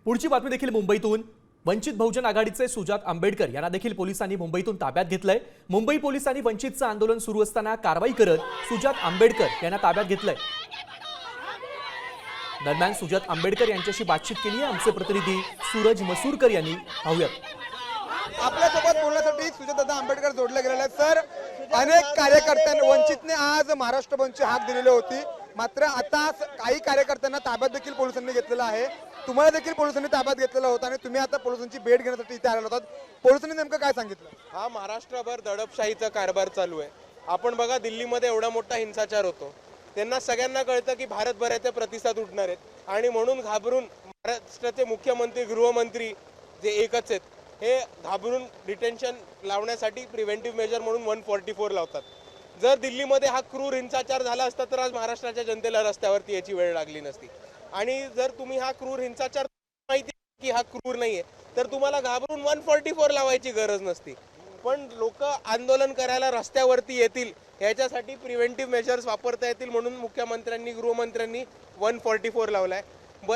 पुढची बातमी देखील मुंबईतून। वंचित बहुजन आघाडीचे सुजात आंबेडकर यांना देखील पोलिसांनी मुंबईतून ताब्यात घेतलंय। मुंबई पोलिसांनी वंचितचं आंदोलन सुरू असताना कारवाई करत सुजात आंबेडकर यांना ताब्यात घेतलंय। दरम्यान सुजात आंबेडकर यांच्याशी बातचीत केली आहे आमचे प्रतिनिधी सूरज मसूरकर यांनी। पाहूयात। आपल्यासोबत बोलण्यासाठी सुजातदादा आंबेडकर जोडले गेलेले आहेत। सर, अनेक कार्यकर्त्यांनी वंचितने आज महाराष्ट्र बंदची हाक दिलेली होती, मात्र आता काही कार्यकर्त्यांना ताब्यात देखील पोलिसांनी घेतलेलं आहे। तुम्हाला देखील पोलिसांनी ताब्यात घेतलेलं होतं आणि तुम्ही आता पोलिसांची भेट घेण्यासाठी इथे आलेला होतात। पोलिसांनी नेमकं काय सांगितलं? हा महाराष्ट्रभर दडपशाहीचा कारभार चालू आहे। आपण बघा, दिल्लीमध्ये एवढा मोठा हिंसाचार होतो, त्यांना सगळ्यांना कळतं की भारतभराचे प्रतिसाद उठणार आहेत आणि म्हणून घाबरून महाराष्ट्राचे मुख्यमंत्री गृहमंत्री जे एकच आहेत हे घाबरून डिटेन्शन लावण्यासाठी प्रिव्हेंटिव्ह मेजर म्हणून 144 लावतात। जर दिल्लीमध्ये हा क्रूर हिंसाचार झाला असता तर आज महाराष्ट्राच्या जनतेला रस्त्यावरती याची वेळ लागली नसती। आणि जर तुम्ही हा क्रूर हिंसाचार माहिती की हा क्रूर नाहीये तर तुम्हाला घाबरून 144 लावायची गरज नसती। पण लोक आंदोलन करायला रस्त्यावरती येतील याच्यासाठी प्रिव्हेंटिव्ह मेजर्स वापरता येतील म्हणून मुख्यमंत्र्यांनी गृहमंत्र्यांनी 144 लावलाय।